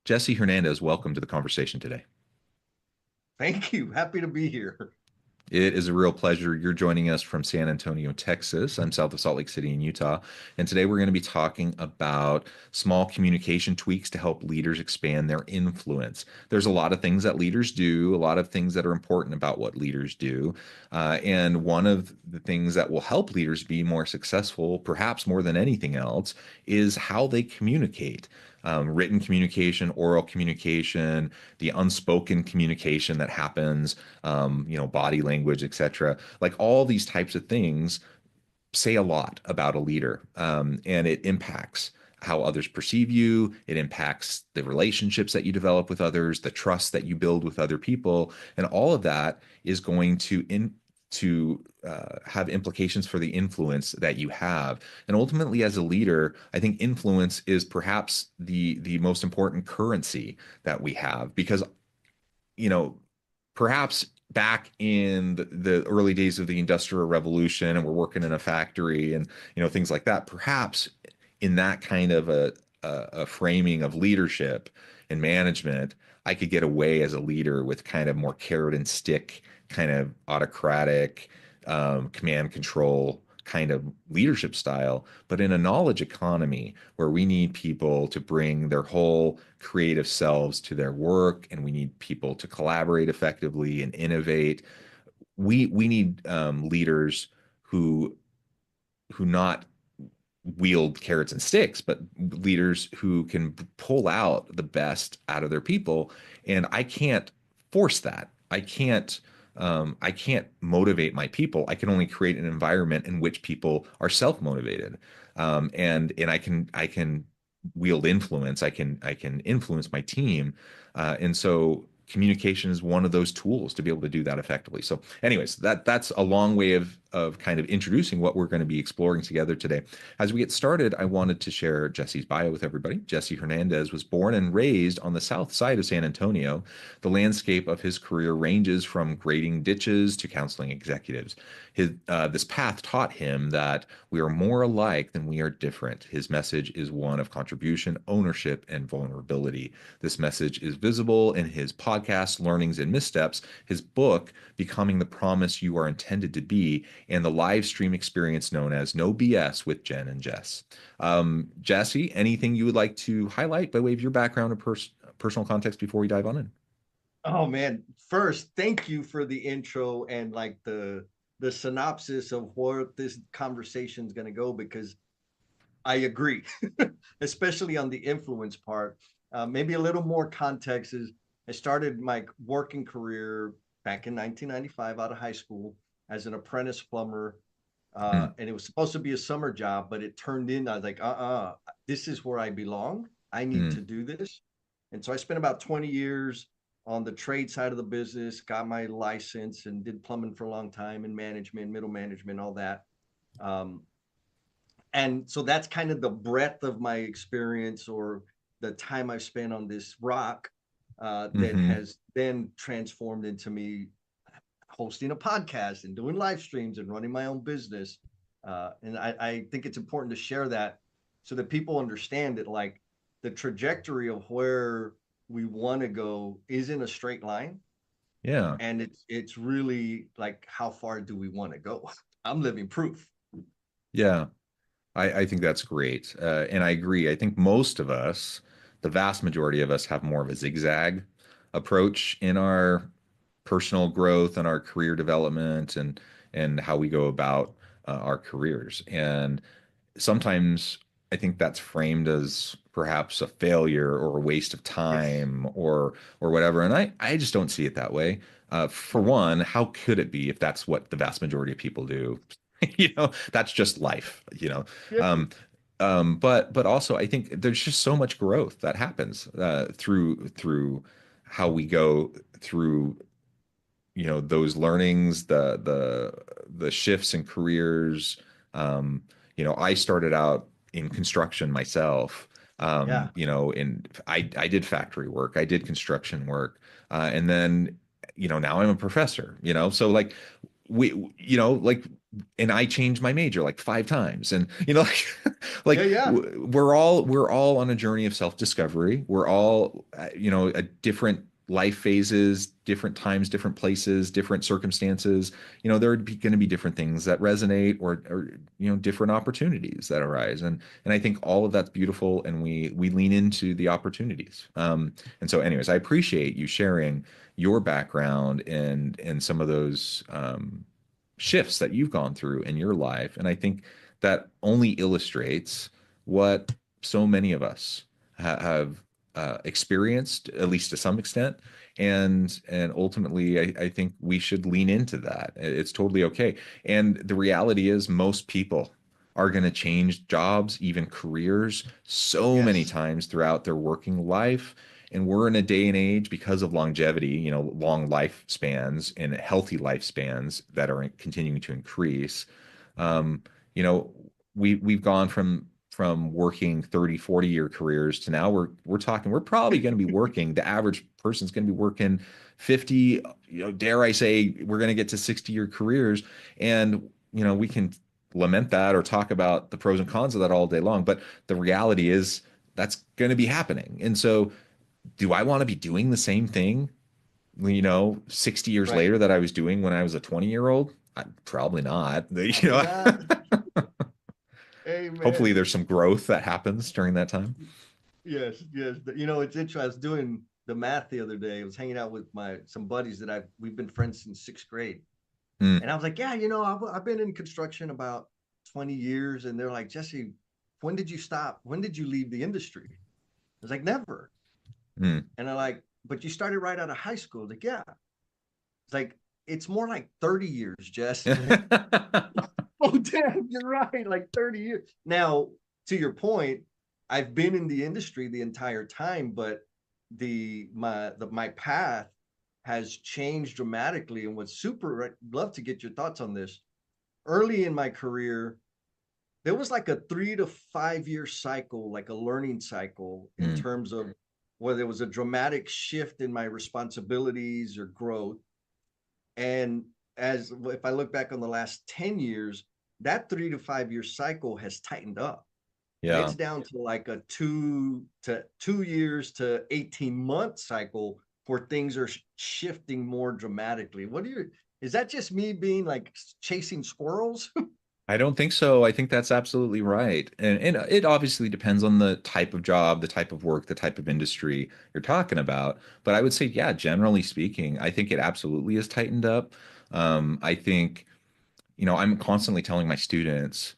Jesse Hernandez, welcome to the conversation today. Thank you. Happy to be here. It is a real pleasure. You're joining us from San Antonio, Texas. I'm south of Salt Lake City in Utah. And today we're going to be talking about small communication tweaks to help leaders expand their influence. There's a lot of things that leaders do, a lot of things that are important about what leaders do. And one of the things that will help leaders be more successful, perhaps more than anything else, is how they communicate. Written communication, oral communication, the unspoken communication that happens, body language, etc. Like all these types of things say a lot about a leader, and it impacts how others perceive you. It impacts the relationships that you develop with others, the trust that you build with other people, and all of that is going to have implications for the influence that you have. And ultimately, as a leader, I think influence is perhaps the most important currency that we have because you know, perhaps back in the early days of the Industrial Revolution and we're working in a factory and things like that, perhaps in that kind of a framing of leadership and management, I could get away as a leader with kind of more carrot and stick, kind of autocratic, command control kind of leadership style. But in a knowledge economy where we need people to bring their whole creative selves to their work and we need people to collaborate effectively and innovate, we need leaders who not wield carrots and sticks, but leaders who can pull out the best out of their people. And I can't force that. I can't motivate my people. I can only create an environment in which people are self-motivated. And I can wield influence. I can influence my team. And so communication is one of those tools to be able to do that effectively. So, anyways, that's a long way of kind of introducing what we're going to be exploring together today. As we get started, I wanted to share Jesse's bio with everybody. Jesse Hernandez was born and raised on the south side of San Antonio. The landscape of his career ranges from grading ditches to counseling executives. This path taught him that we are more alike than we are different. His message is one of contribution, ownership, and vulnerability. This message is visible in his podcast, Learnings and Missteps, his book, Becoming the Promise You Are Intended to Be, and the live stream experience known as No BS with Jen and Jess. Jesse, anything you would like to highlight by way of your background or personal context before we dive on in? Oh man, first, thank you for the intro and like the synopsis of where this conversation is going to go because I agree, especially on the influence part. Maybe a little more context is I started my working career back in 1995 out of high school as an apprentice plumber. Hmm. And it was supposed to be a summer job, but it turned in, I was like, this is where I belong. I need Hmm. to do this. And so I spent about 20 years on the trade side of the business, got my license and did plumbing for a long time and management, middle management, all that. Um, and so that's kind of the breadth of my experience or the time I've spent on this rock that Hmm. has then transformed into me hosting a podcast and doing live streams and running my own business. And I think it's important to share that so that people understand that like the trajectory of where we want to go isn't a straight line. Yeah. And it's really like how far do we want to go? I'm living proof. Yeah. I think that's great. And I agree. I think most of us, the vast majority of us, have more of a zigzag approach in our personal growth and our career development and how we go about our careers. And sometimes I think that's framed as perhaps a failure or a waste of Yes. time or whatever. And I just don't see it that way. For one, how could it be if that's what the vast majority of people do? That's just life, Yeah. Um, but also I think there's just so much growth that happens through how we go through those learnings, the shifts in careers. I started out in construction myself. Yeah. And I did factory work, I did construction work, and then now I'm a professor. So like like, and I changed my major like 5 times, and Yeah, yeah. we're all on a journey of self-discovery. We're all, at different life phases, different times, different places, different circumstances. There are going to be different things that resonate, or different opportunities that arise, and I think all of that's beautiful, and we lean into the opportunities. And so, anyways, I appreciate you sharing your background and some of those shifts that you've gone through in your life. And I think that only illustrates what so many of us have experienced, at least to some extent. And ultimately, I think we should lean into that. It's totally okay. And the reality is, most people are going to change jobs, even careers, so many Yes. times throughout their working life. And we're in a day and age, because of longevity, long lifespans and healthy lifespans that are continuing to increase. Um, you know, we've gone from working 30, 40-year careers to now we're talking, we're probably going to be working, the average person's going to be working 50, dare I say, we're going to get to 60-year careers. And we can lament that or talk about the pros and cons of that all day long, but the reality is that's going to be happening. And so, do I want to be doing the same thing, 60 years Right. later, that I was doing when I was a 20-year-old? Probably not. Probably not. Hopefully Amen. there's some growth that happens during that time. Yes, yes. It's interesting. I was doing the math the other day. I was hanging out with my some buddies that we've been friends since sixth grade. Mm, And I was like, yeah, I've been in construction about 20 years. And they're like, Jesse, when did you stop? When did you leave the industry? I was like, never. mm. And they're like, but you started right out of high school. I was like, yeah. It's like, it's more like 30 years, Jess. Like, oh, damn, you're right. Like 30 years. Now, to your point, I've been in the industry the entire time, but my path has changed dramatically. And what's super, I'd love to get your thoughts on this. Early in my career, there was like a 3 to 5 year cycle, like a learning cycle in Mm, terms of where there was a dramatic shift in my responsibilities or growth. And as if I look back on the last 10 years, that 3 to 5 year cycle has tightened up. And yeah. it's down to like a 2 years to 18-month cycle where things are shifting more dramatically. Is that just me being like chasing squirrels? I don't think so. I think that's absolutely right. And it obviously depends on the type of job, the type of work, the type of industry you're talking about. But I would say, yeah, generally speaking, I think it absolutely is tightened up. I think, I'm constantly telling my students,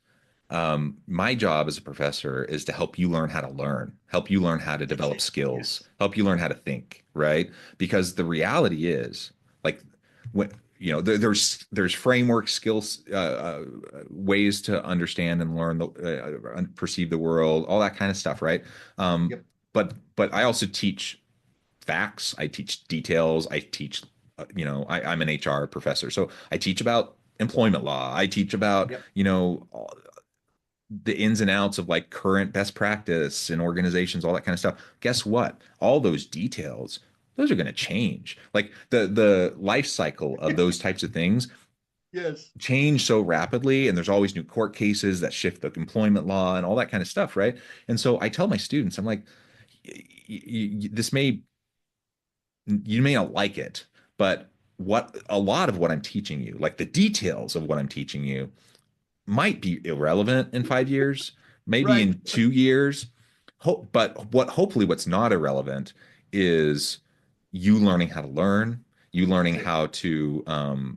my job as a professor is to help you learn how to learn, help you learn how to That's develop it. skills, Yes. help you learn how to think, right? Because the reality is, like, when there's framework skills, ways to understand and learn perceive the world, all that kind of stuff, right? Um, Yep. but I also teach facts, I teach details, I teach, I'm an HR professor, so I teach about employment law, I teach about, Yep. the ins and outs of like current best practice in organizations, all that kind of stuff. Guess what? All those details, those are going to change. Like the life cycle of those types of things Yes. change so rapidly, and there's always new court cases that shift the employment law and all that kind of stuff, right? And so I tell my students, I'm like, this may you may not like it, but what a lot of what I'm teaching you, like the details of what I'm teaching you, might be irrelevant in 5 years, maybe Right. in 2 years. But hopefully what's not irrelevant is you learning how to learn, you learning That's it. how to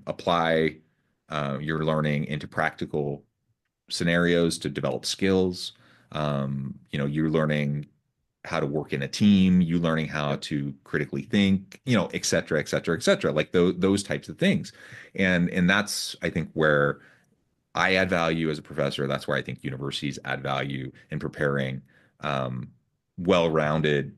apply your learning into practical scenarios to develop skills. You're learning how to work in a team, you learning how Yep. to critically think, et cetera, et cetera, et cetera, like those types of things. And that's, I think, where I add value as a professor. That's where I think universities add value in preparing um, well-rounded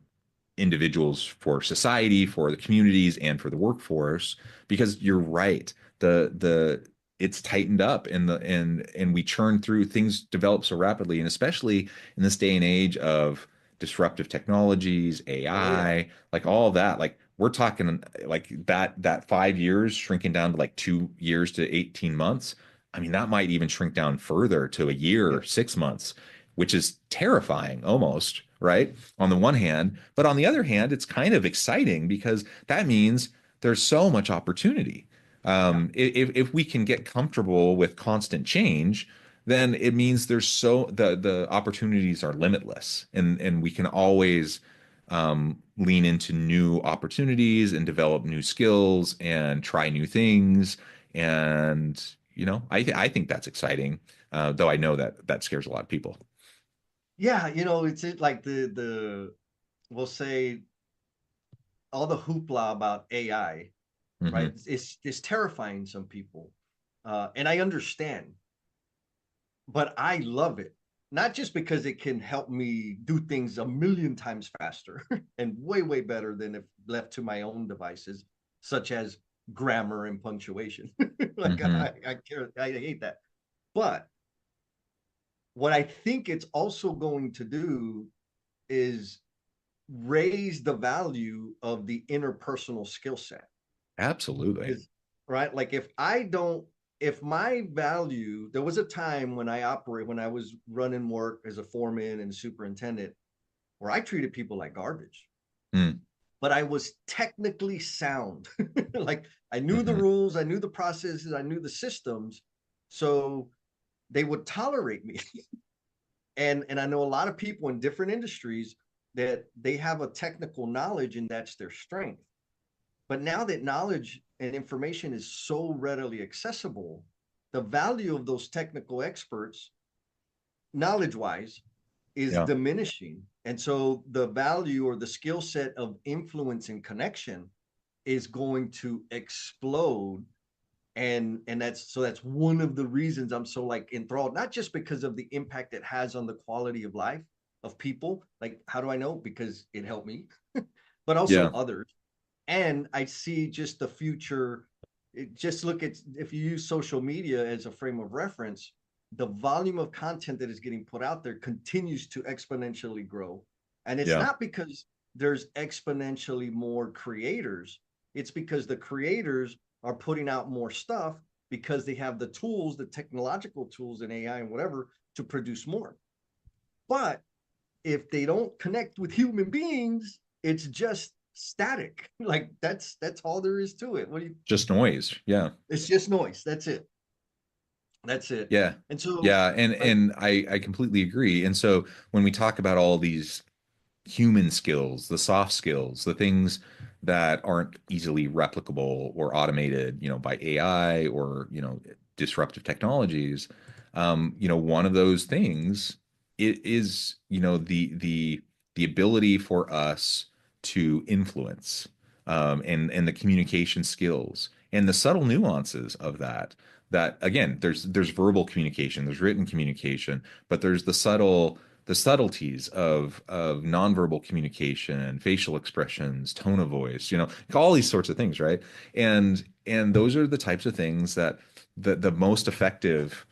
individuals for society, for the communities, and for the workforce. Because you're right, the it's tightened up, and we churn through, things develop so rapidly, and especially in this day and age of disruptive technologies, Oh yeah. AI, like all of that, like we're talking like that 5 years shrinking down to like 2 years to 18 months. I mean, that might even shrink down further to a Yeah. year, 6 months, which is terrifying almost, right? On the one hand, but on the other hand, it's kind of exciting because that means there's so much opportunity. Yeah. If we can get comfortable with constant change, then it means there's the opportunities are limitless, and we can always lean into new opportunities and develop new skills and try new things. And I think that's exciting, though I know that that scares a lot of people. Yeah, it's like we'll say all the hoopla about AI, right? Hmm. It's terrifying some people. And I understand, but I love it. Not just because it can help me do things a million times faster and way, way better than if left to my own devices, such as grammar and punctuation. Like Hmm. I care, I hate that. But what I think it's also going to do is raise the value of the interpersonal skill set. Absolutely. Is right. Like if my value, there was a time when I was running work as a foreman and superintendent where I treated people like garbage, Mm. but I was technically sound. Like I knew the Hmm. rules, I knew the processes, I knew the systems. So they would tolerate me. And I know a lot of people in different industries that they have a technical knowledge and that's their strength. But now that knowledge and information is so readily accessible, the value of those technical experts, knowledge wise, is Yeah. diminishing. And so the value or the skill set of influence and connection is going to explode. And that's one of the reasons I'm so like enthralled, not just because of the impact it has on the quality of life of people. Like, how do I know? Because it helped me, but also Yeah. others. And I see just the future. Just look at, if you use social media as a frame of reference, the volume of content that is getting put out there continues to exponentially grow. And it's Yeah. not because there's exponentially more creators, it's because the creators are putting out more stuff because they have the tools, the technological tools and AI and whatever to produce more. But if they don't connect with human beings, it's just static. Like that's all there is to it. What do you Just noise. Yeah. It's just noise. That's it. That's it. Yeah. And so Yeah. And like and I completely agree. And so when we talk about all these human skills, the soft skills, the things that aren't easily replicable or automated, by AI or, disruptive technologies. One of those things is, the ability for us to influence, and the communication skills and the subtle nuances of that. That again, there's verbal communication, there's written communication, but there's the subtleties of nonverbal communication, facial expressions, tone of voice, all these sorts of things, right? And those are the types of things that the most effective,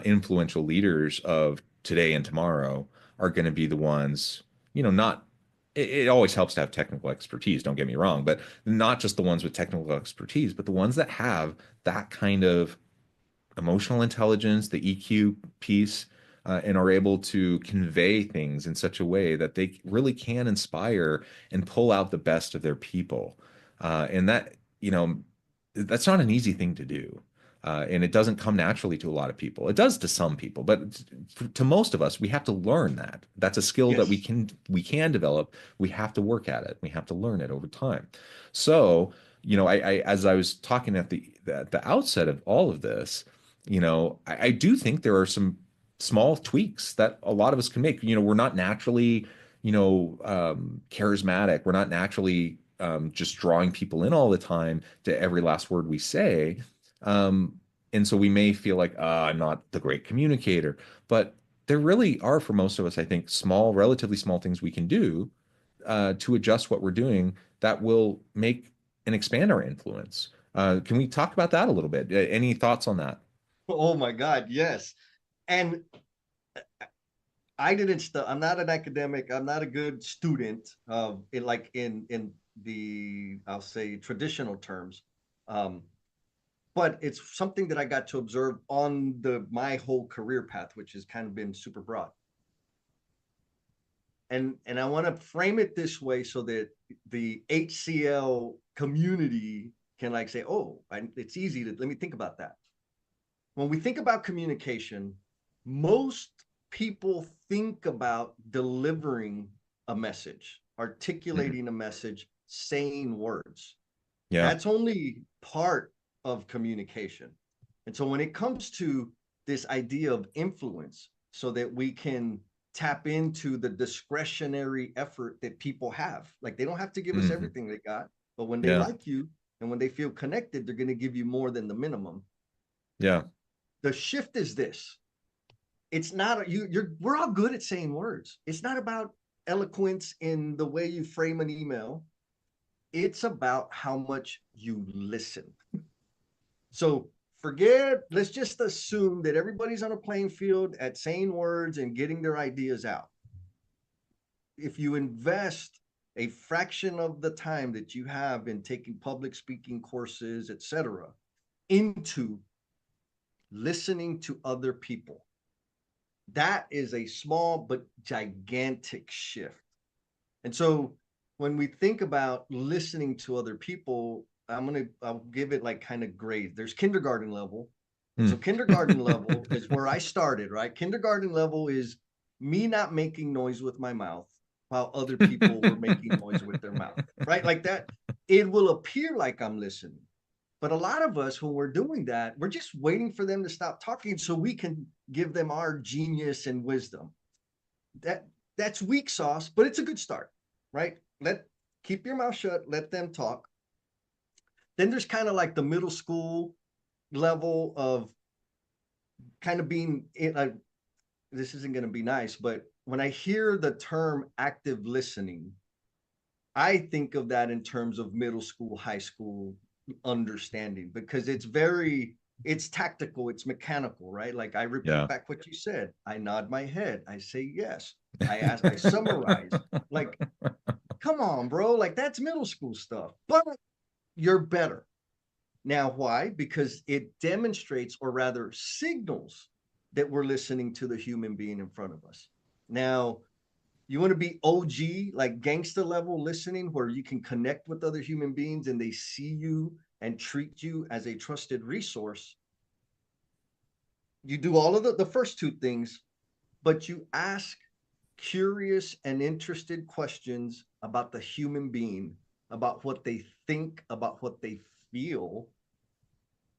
influential leaders of today and tomorrow are going to be the ones, not. It always helps to have technical expertise, don't get me wrong, but not just the ones with technical expertise, but the ones that have that kind of emotional intelligence, the EQ piece, and are able to convey things in such a way that they really can inspire and pull out the best of their people. And that's not an easy thing to do. And it doesn't come naturally to a lot of people. It does to some people, but to most of us, we have to learn that. That's a skill that we yes. can we can develop. We have to work at it. We have to learn it over time. So, I as I was talking at the outset of all of this, I do think there are some small tweaks that a lot of us can make. We're not naturally, charismatic. We're not naturally, just drawing people in all the time to every last word we say. And so we may feel like, I'm not the great communicator, but there really are, for most of us, I think, relatively small things we can do, to adjust what we're doing that will make and expand our influence. Can we talk about that a little bit? Any thoughts on that? Oh my God, yes. And I'm not an academic, I'm not a good student of it, like in I'll say traditional terms. Um, but it's something that I got to observe on my whole career path, which has kind of been super broad. And I want to frame it this way so that the HCL community can like say, oh, it's easy to let me think about that. When we think about communication, most people think about delivering a message, Mhm. articulating a message, saying words. Yeah. That's only part of communication. And so when it comes to this idea of influence, so that we can tap into the discretionary effort that people have, like they don't have to give us Hmm. everything they got, but when they Yeah. like you and when they feel connected, they're going to give you more than the minimum. Yeah. The shift is this. It's not we're all good at saying words. It's not about eloquence in the way you frame an email. It's about how much you listen. So let's just assume that everybody's on a playing field at saying words and getting their ideas out. If you invest a fraction of the time that you have in taking public speaking courses, etc., into listening to other people, that is a small but gigantic shift. And so when we think about listening to other people, I'll give it like kind of grades. There's kindergarten level. And Hmm. so kindergarten level is where I started, right? Kindergarten level is me not making noise with my mouth while other people were making noise with their mouth, right? Like that, it will appear like I'm listening. But a lot of us, when we're doing that, we're just waiting for them to stop talking so we can give them our genius and wisdom. That that's weak sauce, but it's a good start, right? Keep your mouth shut, let them talk. Then there's kind of like the middle school level of kind of being like, this isn't going to be nice, but when I hear the term active listening, I think of that in terms of middle school, high school understanding because it's tactical, it's mechanical, right? Like I repeat Yeah. back what you said. I nod my head. I say yes. I summarize. Like, come on, bro. Like that's middle school stuff. But you're better. Now, why? Because it demonstrates or rather signals that we're listening to the human being in front of us. Now, you want to be OG, like gangster level listening, where you can connect with other human beings and they see you and treat you as a trusted resource. You do all of the first two things, but you ask curious and interested questions about the human being, about what they think, about what they feel.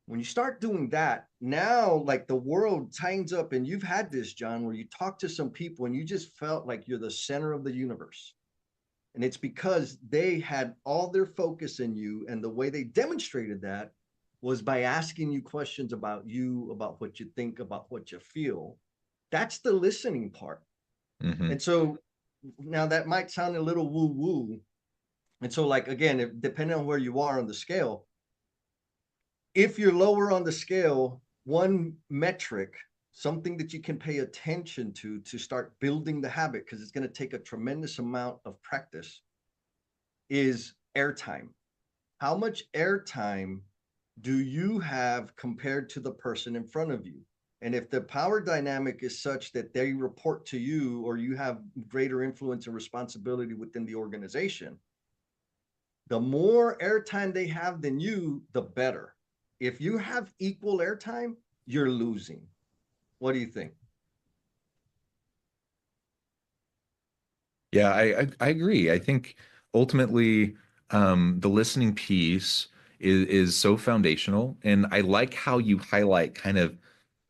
When you start doing that, now like the world tightens up, and you've had this, John, where you talk to some people and you just felt like you're the center of the universe. And it's because they had all their focus in you. And the way they demonstrated that was by asking you questions about you, about what you think, about what you feel. That's the listening part. Hmm. And so now that might sound a little woo woo. And so, like, again, depending on where you are on the scale, if you're lower on the scale, one metric, something that you can pay attention to start building the habit, because it's going to take a tremendous amount of practice, is airtime. How much airtime do you have compared to the person in front of you? And if the power dynamic is such that they report to you or you have greater influence and responsibility within the organization, the more airtime they have than you, the better. If you have equal airtime, you're losing. What do you think? Yeah, I agree. I think ultimately the listening piece is so foundational, and I like how you highlight kind of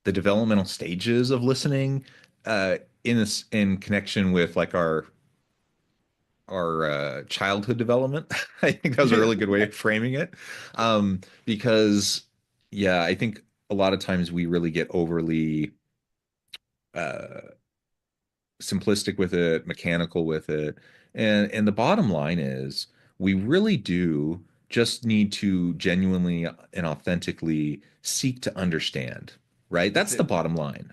the developmental stages of listening in this in connection with like our childhood development. I think that was a Yeah. really good way of framing it. Because yeah, I think a lot of times we really get overly uh simplistic with it, mechanical with it. And the bottom line is we really do just need to genuinely and authentically seek to understand, right? That's That's the it. bottom line.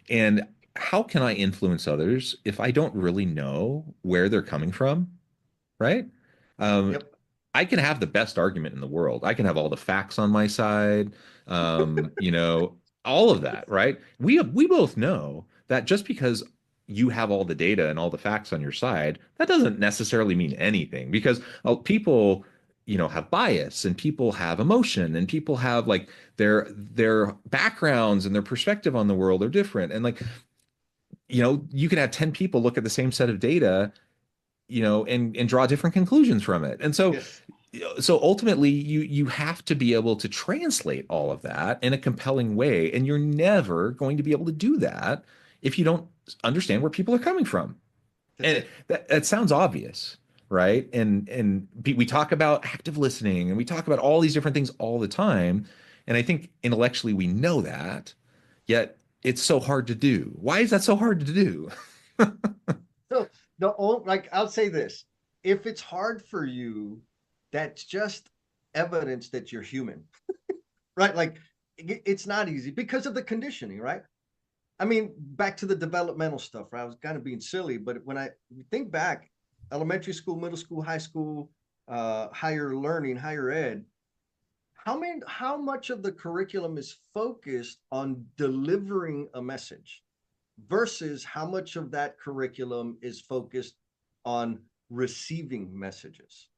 And how can I influence others if I don't really know where they're coming from, right? Um, Yep. I can have the best argument in the world. I can have all the facts on my side, you know, all of that, right? We both know that just because you have all the data and all the facts on your side, that doesn't necessarily mean anything because people, have bias and people have emotion and people have like their backgrounds and their perspective on the world are different. And like, you can have 10 people look at the same set of data, and draw different conclusions from it. And Yes. so ultimately you have to be able to translate all of that in a compelling way, and you're never going to be able to do that if you don't understand where people are coming from. That's And it. that sounds obvious, right? And we talk about active listening and we talk about all these different things all the time, and I think intellectually we know that, yet it's so hard to do. Why is that so hard to do? So like I'll say this, if it's hard for you, that's just evidence that you're human, right? Like it's not easy because of the conditioning, right? I mean, back to the developmental stuff, right? I was kind of being silly, but when I think back, elementary school, middle school, high school, higher learning, higher ed, how much of the curriculum is focused on delivering a message versus how much of that curriculum is focused on receiving messages?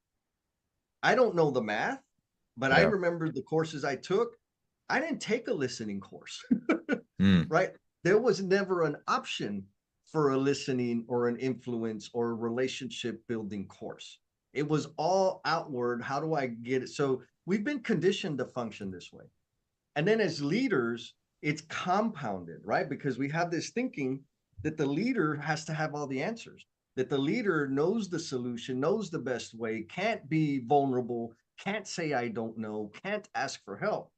I don't know the math, but I Yeah. remember the courses I took. I didn't take a listening course, Mm. right? There was never an option for a listening or an influence or a relationship building course. It was all outward. How do I get it? So we've been conditioned to function this way. And then as leaders, it's compounded, right? Because we have this thinking that the leader has to have all the answers, that the leader knows the solution, knows the best way, can't be vulnerable, can't say, I don't know, can't ask for help.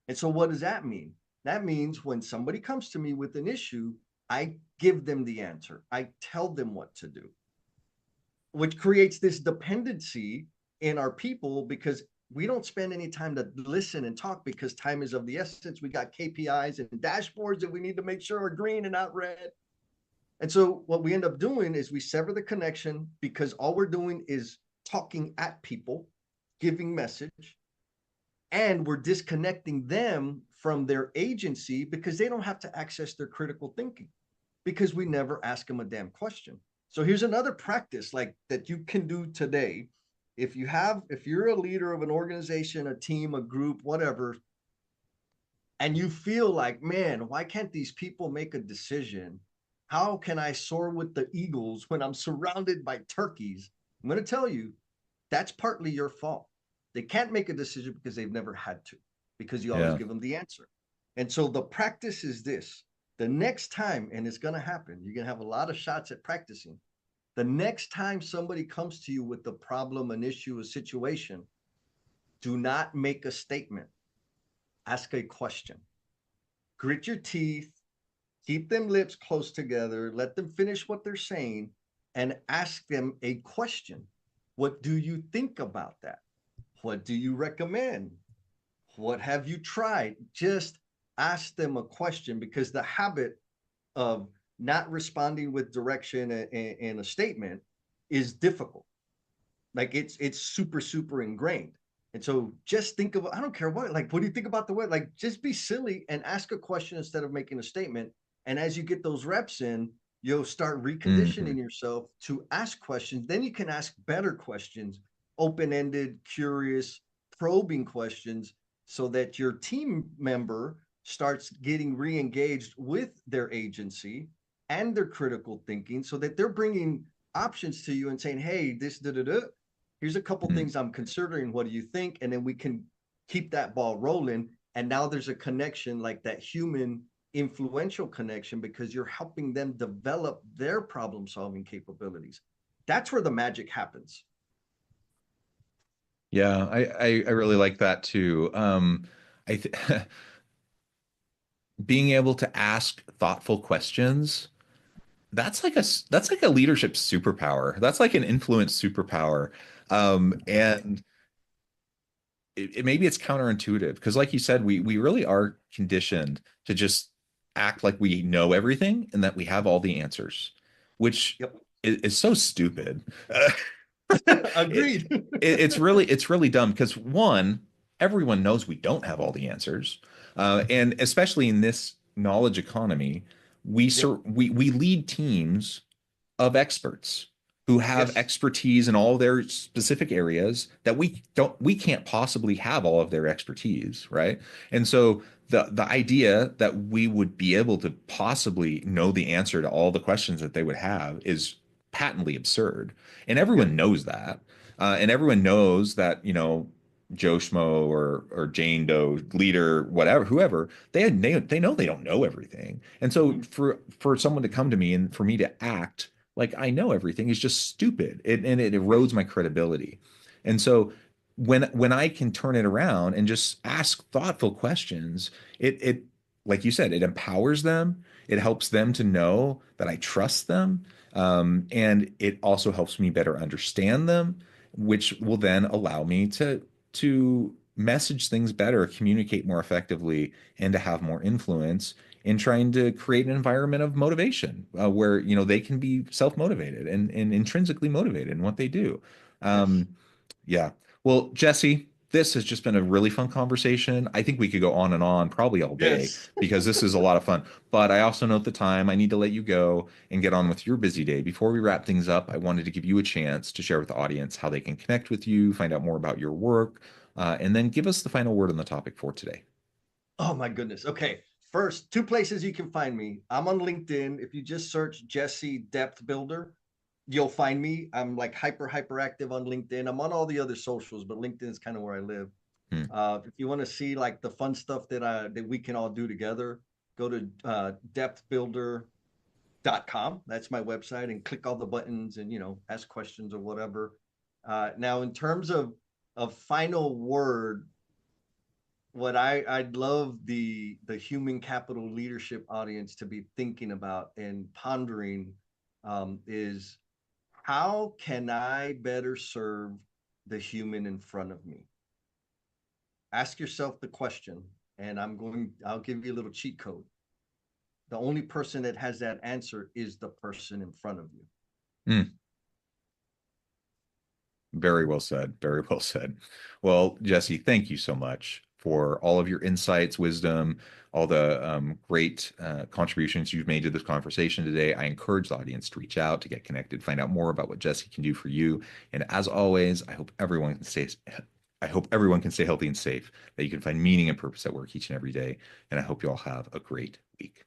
And so, what does that mean? That means when somebody comes to me with an issue, I give them the answer, I tell them what to do, which creates this dependency in our people because we don't spend any time to listen and talk because time is of the essence. We got KPIs and dashboards that we need to make sure are green and not red. And so what we end up doing is we sever the connection because all we're doing is talking at people, giving message, and we're disconnecting them from their agency because they don't have to access their critical thinking because we never ask them a damn question. So here's another practice like that you can do today. If you're a leader of an organization, a team, a group, whatever, and you feel like, man, why can't these people make a decision? How can I soar with the eagles when I'm surrounded by turkeys? I'm going to tell you that's partly your fault. They can't make a decision because they've never had to, because you always Yeah. give them the answer. And so the practice is this: the next time, and it's going to happen, you're going to have a lot of shots at practicing. The next time somebody comes to you with a problem, an issue, a situation, do not make a statement, ask a question. Grit your teeth, keep them lips close together, let them finish what they're saying, and ask them a question. What do you think about that? What do you recommend? What have you tried? Just ask them a question because the habit of not responding with direction and a statement is difficult. Like it's super ingrained. And so just think of, I don't care what, like, what do you think about the way? Like, just be silly and ask a question instead of making a statement. And as you get those reps in, you'll start Hmm. reconditioning yourself to ask questions. Then you can ask better questions, open ended, curious, probing questions, so that your team member starts getting re engaged with their agency and their critical thinking so that they're bringing options to you and saying, hey, this, da, da, da, here's a couple Hmm. things I'm considering. What do you think? And then we can keep that ball rolling. And now there's a connection, like that human influential connection, because you're helping them develop their problem solving capabilities. That's where the magic happens. Yeah, I really like that too. I th being able to ask thoughtful questions, that's like a leadership superpower. That's like an influence superpower. And maybe it's counterintuitive because, like you said, we really are conditioned to just act like we know everything and that we have all the answers, which Yep. is so stupid. It, Agreed. it's really dumb because one, everyone knows we don't have all the answers, and especially in this knowledge economy, Yep. we lead teams of experts who have Yes. expertise in all their specific areas that we can't possibly have all of their expertise, right? And so the idea that we would be able to possibly know the answer to all the questions that they would have is patently absurd. And Yep. everyone knows that. And everyone knows that, Joe Schmo or Jane Doe, leader, whatever, whoever, they know they don't know everything. And so Mhm. for someone to come to me and for me to act like I know everything is just stupid. And it erodes Yes. my credibility. And so when I can turn it around and just ask thoughtful questions, it like you said, it empowers them. It helps them to know that I trust them. And it also helps me better understand them, which will then allow me to message things better, communicate more effectively, and to have more influence in trying to create an environment of motivation where they can be self-motivated and intrinsically motivated in what they do. Yes. Um, yeah. Well, Jesse, this has just been a really fun conversation. I think we could go on and on probably all day Yes. because this is a lot of fun. But I also note the time. I need to let you go and get on with your busy day. Before we wrap things up, I wanted to give you a chance to share with the audience how they can connect with you, find out more about your work, and then give us the final word on the topic for today. Oh my goodness. Okay. First, two places you can find me. I'm on LinkedIn. If you just search Jesse Depth Builder, you'll find me. I'm like hyper active on LinkedIn. I'm on all the other socials, but LinkedIn is kind of where I live. Hmm. If you want to see like the fun stuff that we can all do together, go to depthbuilder.com. That's my website, and click all the buttons and ask questions or whatever. Now, in terms of final word, what I'd love the human capital leadership audience to be thinking about and pondering is how can I better serve the human in front of me? Ask yourself the question, and I'll give you a little cheat code. The only person that has that answer is the person in front of you. Hmm. Very well said. Very well said. Well, Jesse, thank you so much for all of your insights, wisdom, all the great contributions you've made to this conversation today. I encourage the audience to reach out, to get connected, find out more about what Jesse can do for you. And as always, I hope everyone can stay healthy and safe, that you can find meaning and purpose at work each and every day. And I hope you all have a great week.